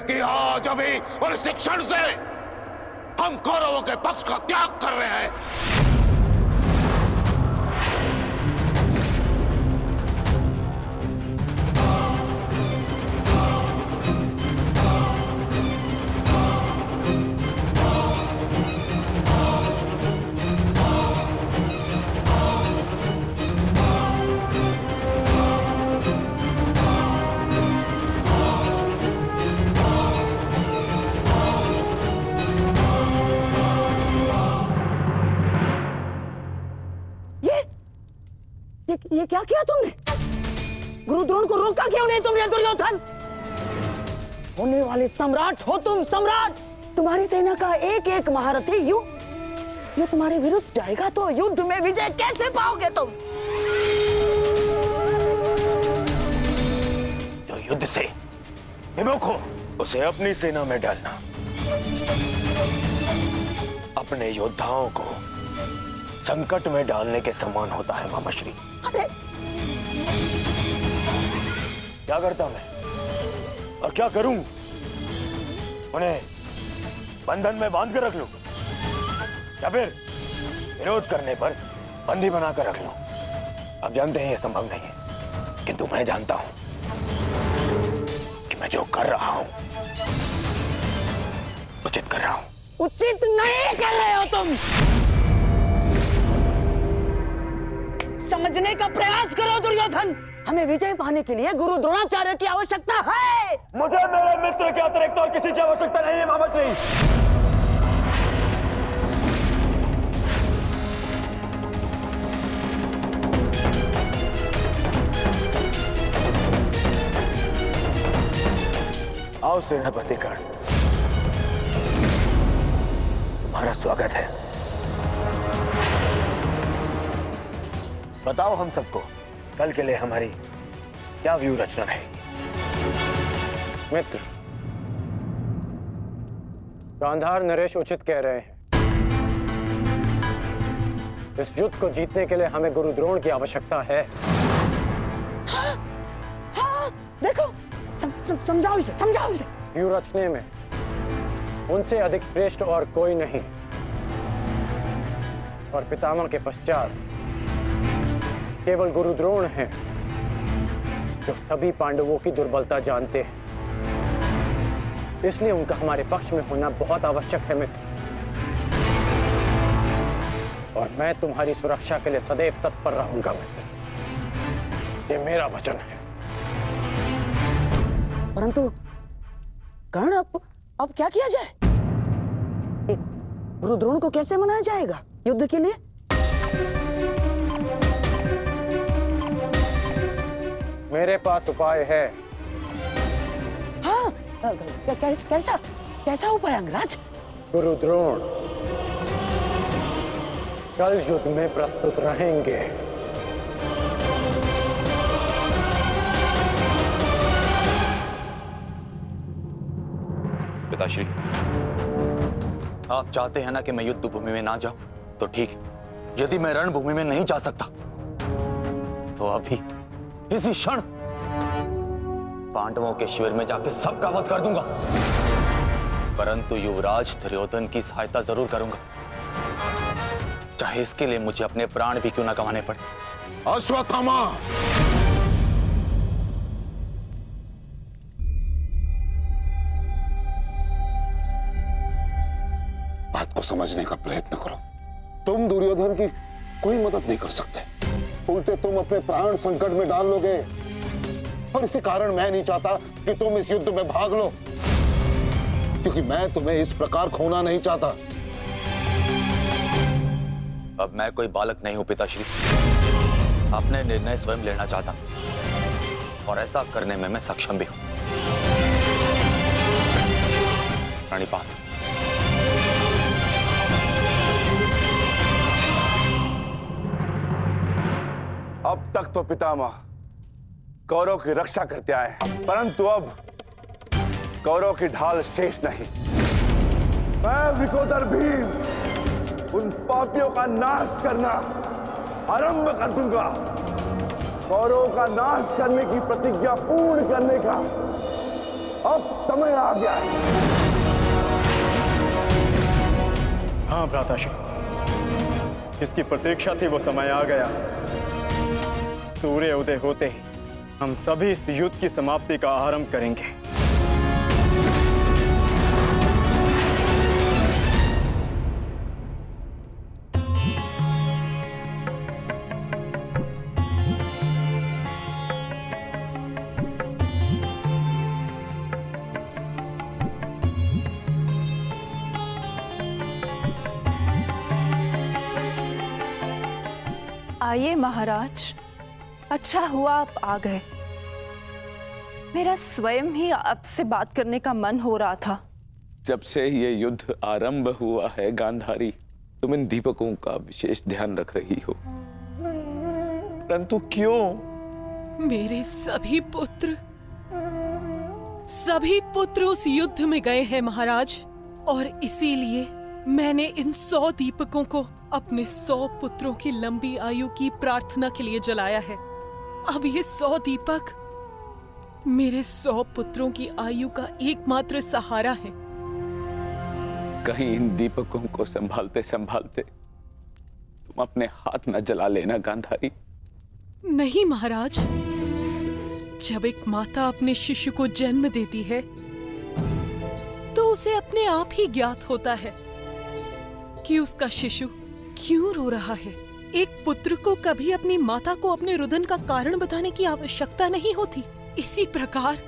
कि आज अभी और इस क्षण से हम कौरवों के पक्ष का त्याग कर रहे हैं। ये क्या किया तुमने? गुरु द्रोण को रोका क्यों नहीं तुमने दुर्योधन? होने वाले सम्राट हो तुम, सम्राट। तुम्हारी सेना का एक एक महारथी ये तुम्हारे विरुद्ध जाएगा तो युद्ध में विजय कैसे पाओगे तुम? जो युद्ध से विमुख हो उसे अपनी सेना में डालना अपने योद्धाओं को संकट में डालने के समान होता है मामाश्री। अरे क्या करता मैं और क्या करूं? उन्हें बंधन में बांध कर रख लूं या फिर विरोध करने पर बंदी बनाकर रख लूं? आप जानते हैं यह संभव नहीं है, किंतु मैं जानता हूं कि मैं जो कर रहा हूं उचित कर रहा हूं। उचित नहीं कर रहे हो तुम। समझने का प्रयास करो दुर्योधन। हमें विजय पाने के लिए गुरु द्रोणाचार्य की आवश्यकता है। मुझे मेरे मित्र के अतिरिक्त और किसी की आवश्यकता नहीं है मामाश्री। आओ सेनापति कर्ण, तुम्हारा स्वागत है। बताओ हम सबको कल के लिए हमारी क्या व्यू रचना रहेगी? मित्र, गांधार नरेश उचित कह रहे हैं। इस युद्ध को जीतने के लिए हमें गुरु द्रोण की आवश्यकता है। हाँ, देखो समझाओ इसे, समझाओ इसे। व्यू रचने में उनसे अधिक श्रेष्ठ और कोई नहीं, और पितामह के पश्चात केवल गुरु द्रोण हैं जो सभी पांडवों की दुर्बलता जानते हैं। इसलिए उनका हमारे पक्ष में होना बहुत आवश्यक है मित्र। और मैं तुम्हारी सुरक्षा के लिए सदैव तत्पर रहूंगा मित्र, ये मेरा वचन है। परंतु कर्ण, अब क्या किया जाए? गुरु द्रोण को कैसे मनाया जाएगा युद्ध के लिए? मेरे पास उपाय है। हाँ, कैसा उपाय अंगराज? गुरु द्रोण कल युद्ध में प्रस्तुत रहेंगे। पिताश्री, आप चाहते हैं ना कि मैं युद्ध भूमि में ना जाऊं, तो ठीक है। यदि मैं रणभूमि में नहीं जा सकता तो अभी इसी क्षण पांडवों के शिविर में जाकर सबका वध कर दूंगा। परंतु युवराज दुर्योधन की सहायता जरूर करूंगा, चाहे इसके लिए मुझे अपने प्राण भी क्यों ना गंवाने पड़े। अश्वत्थामा, बात को समझने का प्रयत्न करो। तुम दुर्योधन की कोई मदद नहीं कर सकते, उल्टे तुम अपने प्राण संकट में डाल लोगे। और इसी कारण मैं नहीं चाहता कि तुम इस युद्ध में भाग लो, क्योंकि मैं तुम्हें इस प्रकार खोना नहीं चाहता। अब मैं कोई बालक नहीं हूं पिताश्री, अपने निर्णय स्वयं लेना चाहता और ऐसा करने में मैं सक्षम भी हूं। प्रणिपात। अब तक तो पितामह कौरव की रक्षा करते आए हैं, परंतु अब कौरव की ढाल शेष नहीं। मैं विकोदर भीम उन पापियों का नाश करना आरंभ कर दूंगा। कौरव का नाश करने की प्रतिज्ञा पूर्ण करने का अब समय आ गया है। हाँ भ्राताश्री, जिसकी प्रतीक्षा थी वो समय आ गया। सूर्य उदय होते ही हम सभी इस युद्ध की समाप्ति का आरंभ करेंगे। आइए महाराज, अच्छा हुआ आप आ गए। मेरा स्वयं ही आपसे बात करने का मन हो रहा था। जब से ये युद्ध आरंभ हुआ है गांधारी, तुम इन दीपकों का विशेष ध्यान रख रही हो, परंतु क्यों? मेरे सभी पुत्र उस युद्ध में गए हैं महाराज, और इसीलिए मैंने इन 100 दीपकों को अपने 100 पुत्रों की लंबी आयु की प्रार्थना के लिए जलाया है। अब ये 100 दीपक मेरे 100 पुत्रों की आयु का एकमात्र सहारा है। कहीं इन दीपकों को संभालते संभालते तुम अपने हाथ न जला लेना गांधारी। नहीं महाराज, जब एक माता अपने शिशु को जन्म देती है तो उसे अपने आप ही ज्ञात होता है कि उसका शिशु क्यों रो रहा है। एक पुत्र को कभी अपनी माता को अपने रुदन का कारण बताने की आवश्यकता नहीं होती। इसी प्रकार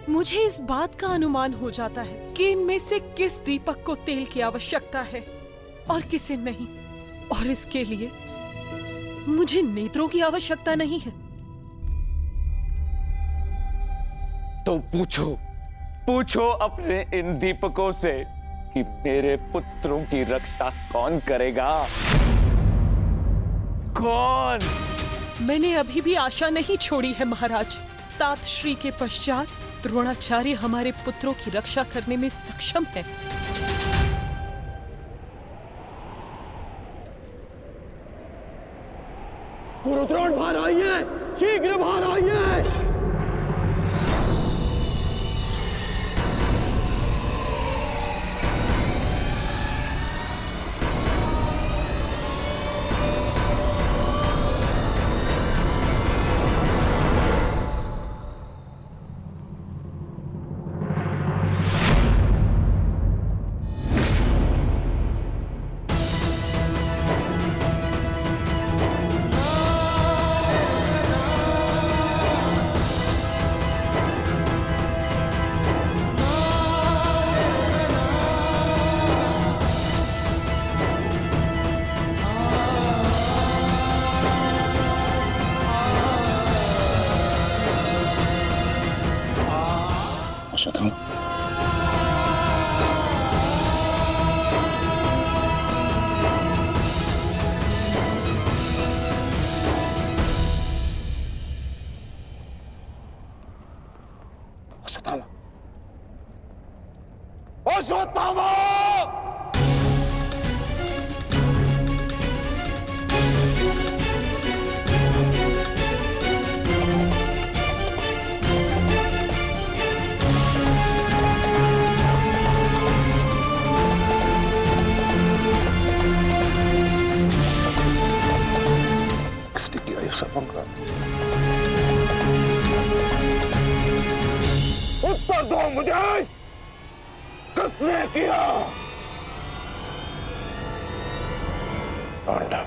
मुझे इस बात का अनुमान हो जाता है कि इनमें से किस दीपक को तेल की आवश्यकता है और किसे नहीं, और इसके लिए मुझे नेत्रों की आवश्यकता नहीं है। तो पूछो अपने इन दीपकों से कि मेरे पुत्रों की रक्षा कौन करेगा? कौन? मैंने अभी भी आशा नहीं छोड़ी है महाराज। तात श्री के पश्चात द्रोणाचार्य हमारे पुत्रों की रक्षा करने में सक्षम है। गुरुद्रोण बाहर आइए, शीघ्र बाहर आइए। अश्वत्थामा, अश्वत्थामा, किसने किया ये सब? उत्तर दो मुझे, किसने किया? पांडव।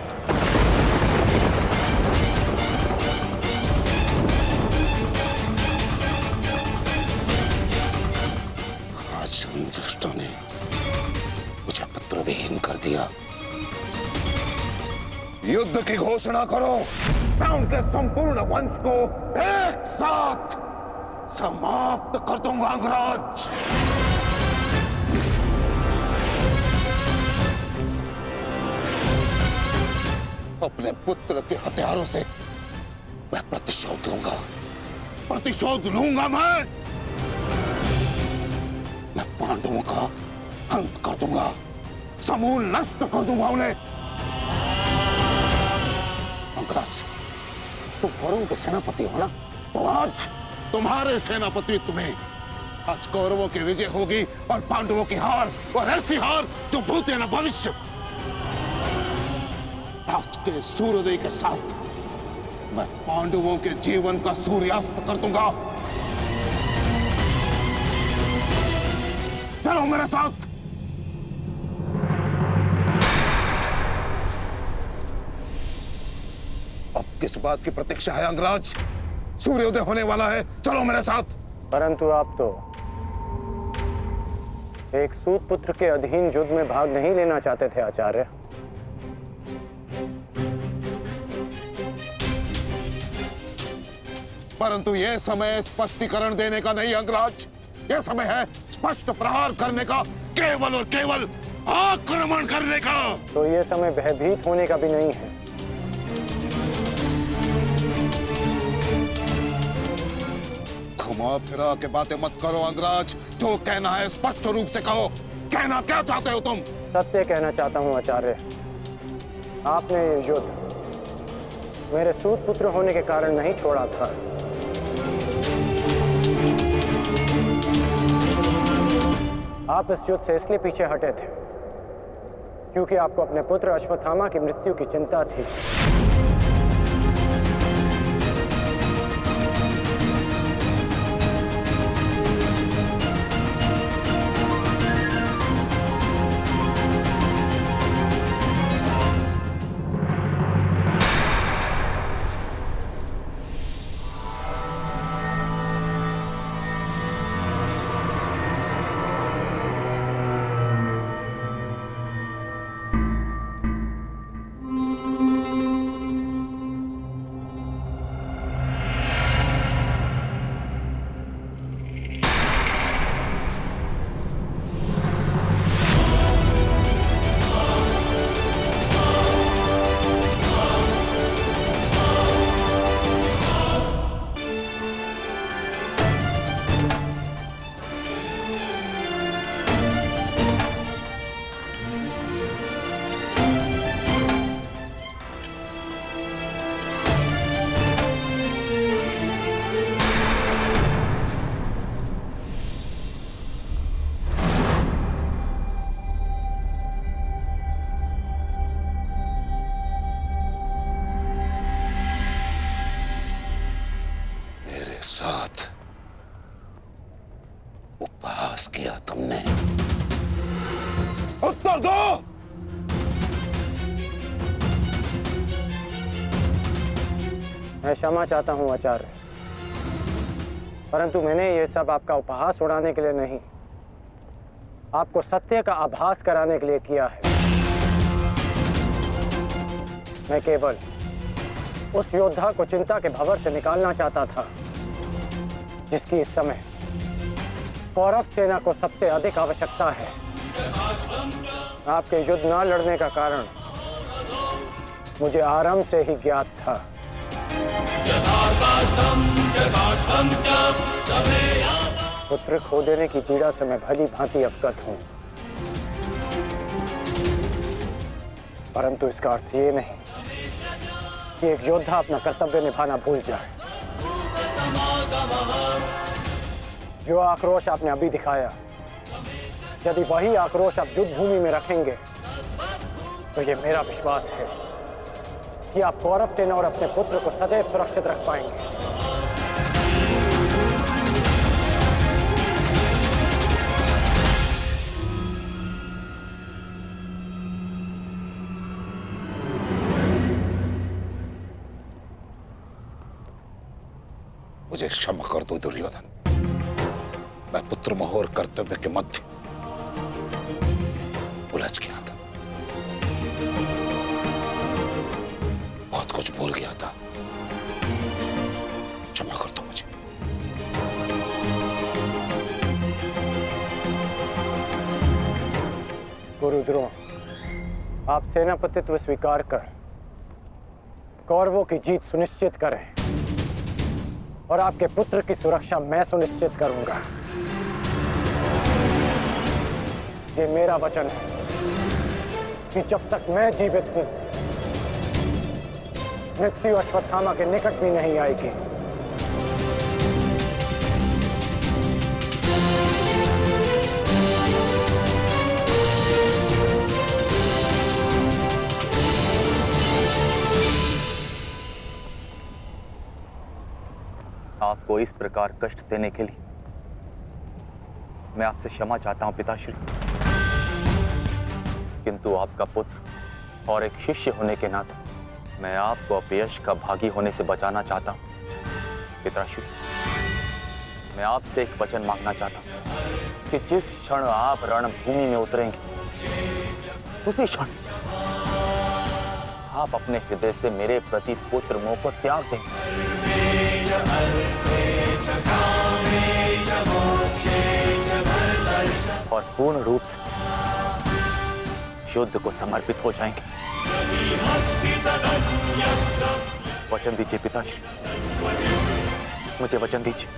आज उन दुष्टों ने मुझे पुत्रविहीन कर दिया। युद्ध की घोषणा करो, मैं उनके संपूर्ण वंश को एक साथ समाप्त कर दूंगा। अंगराज, अपने पुत्र के हथियारों से मैं प्रतिशोध लूंगा। मैं पांडवों का अंत कर दूंगा, समूल नष्ट कर दूंगा उन्हें। अंगराज, तुम कौरवों के सेनापति हो ना, तो आज तुम्हारे सेनापति तुम्हें आज कौरवों की विजय होगी और पांडवों की हार, और ऐसी हार जो भूते न भविष्य। आज के सूर्योदय के साथ मैं पांडवों के जीवन का सूर्यास्त कर दूंगा। चलो मेरे साथ। अब किस बात की प्रतीक्षा है अंगराज? सूर्योदय होने वाला है, चलो मेरे साथ। परंतु आप तो एक सूत पुत्र के अधीन युद्ध में भाग नहीं लेना चाहते थे आचार्य। परंतु यह समय स्पष्टीकरण देने का नहीं अंगराज, यह समय है स्पष्ट प्रहार करने का, केवल और केवल आक्रमण करने का। तो यह समय भयभीत होने का भी नहीं है। घुमा फिरा के बातें मत करो अंगराज, जो कहना है स्पष्ट रूप से कहो। कहना क्या चाहते हो तुम? सत्य कहना चाहता हूं आचार्य। आपने ये युद्ध मेरे सूत पुत्र होने के कारण नहीं छोड़ा था। आप इस युद्ध से इसलिए पीछे हटे थे क्योंकि आपको अपने पुत्र अश्वत्थामा की मृत्यु की चिंता थी। साथ उपहास किया तुमने। उत्तर दो। मैं क्षमा चाहता हूं आचार्य, परंतु मैंने ये सब आपका उपहास उड़ाने के लिए नहीं, आपको सत्य का आभास कराने के लिए किया है। मैं केवल उस योद्धा को चिंता के भंवर से निकालना चाहता था जिसकी इस समय कौरव सेना को सबसे अधिक आवश्यकता है। आपके युद्ध न लड़ने का कारण मुझे आरंभ से ही ज्ञात था। पुत्र खो देने की पीड़ा से मैं भली भांति अवगत हूं, परंतु इसका अर्थ ये नहीं कि एक योद्धा अपना कर्तव्य निभाना भूल जाए। जो आक्रोश आपने अभी दिखाया, यदि वही आक्रोश आप युद्ध भूमि में रखेंगे तो ये मेरा विश्वास है कि आप कौरव सेना और अपने पुत्र को सदैव सुरक्षित रख पाएंगे। मुझे क्षमा कर दो दुर्योधन, मैं पुत्र मोह और कर्तव्य के मध्य उलझ गया था, बहुत कुछ भूल गया था। क्षमा कर दो मुझे। गुरु द्रोण, आप सेनापतित्व स्वीकार कर कौरवों की जीत सुनिश्चित करें और आपके पुत्र की सुरक्षा मैं सुनिश्चित करूंगा। ये मेरा वचन है कि जब तक मैं जीवित हूं, मृत्यु अश्वत्थामा के निकट भी नहीं आएगी। को इस प्रकार कष्ट देने के लिए मैं आपसे क्षमा चाहता हूं पिताश्री, किंतु आपका पुत्र और एक शिष्य होने के नाते मैं आपको अपयश का भागी होने से बचाना चाहता हूं। पिताश्री, मैं आपसे एक वचन मांगना चाहता हूं कि जिस क्षण आप रणभूमि में उतरेंगे उसी क्षण आप अपने हृदय से मेरे प्रति पुत्र मोह को त्याग देंगे और पूर्ण रूप से युद्ध को समर्पित हो जाएंगे। वचन दीजिए पिताश्री, मुझे वचन दीजिए।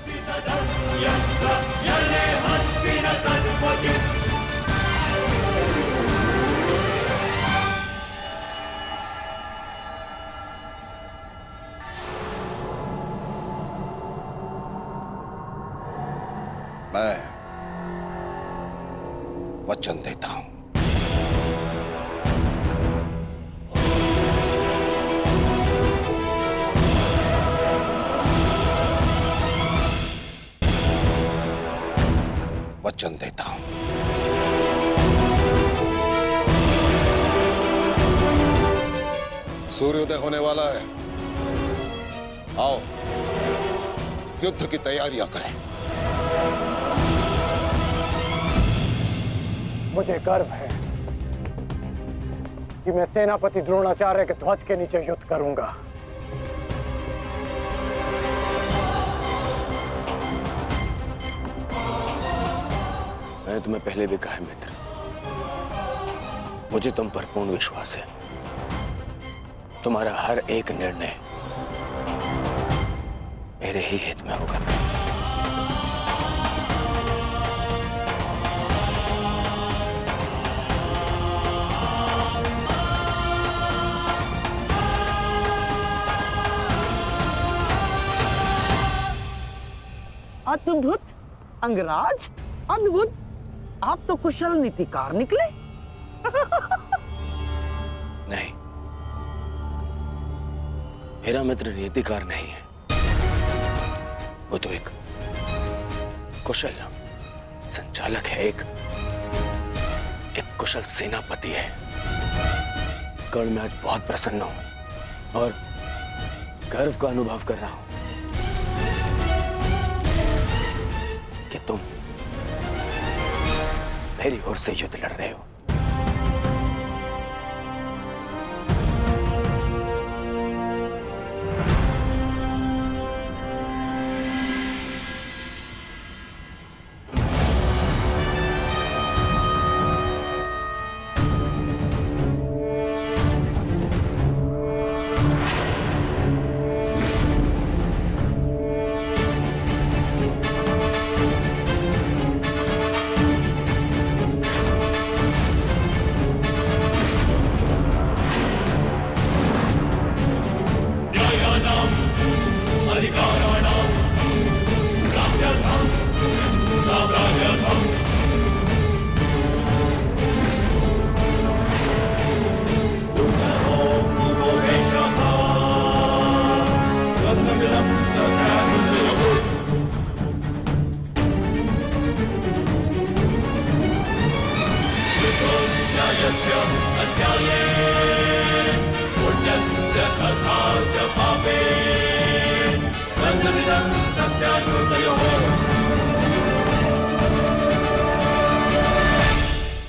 मैं वचन देता हूं। वचन देता हूं। सूर्योदय होने वाला है। आओ युद्ध की तैयारियां करें। मुझे गर्व है कि मैं सेनापति द्रोणाचार्य के ध्वज के नीचे युद्ध करूंगा। मैंने तुम्हें पहले भी कहा है मित्र, मुझे तुम पर पूर्ण विश्वास है। तुम्हारा हर एक निर्णय मेरे ही हित में होगा। अद्भुत अंगराज, अद्भुत। आप तो कुशल नीतिकार निकले। नहीं, मेरा मित्र नीतिकार नहीं है, वो तो एक कुशल संचालक है, एक कुशल सेनापति है। कर्ण, मैं आज बहुत प्रसन्न हूं और गर्व का अनुभव कर रहा हूं कि तुम मेरी ओर से युद्ध लड़ रहे हो।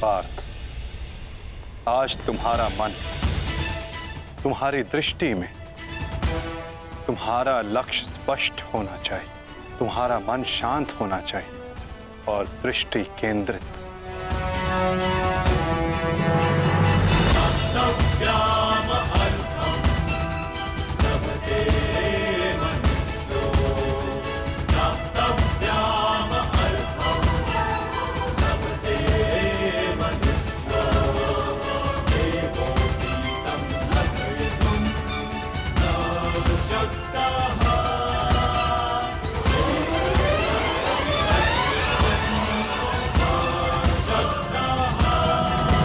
पार्थ, आज तुम्हारा मन, तुम्हारी दृष्टि में तुम्हारा लक्ष्य स्पष्ट होना चाहिए, तुम्हारा मन शांत होना चाहिए और दृष्टि केंद्रित।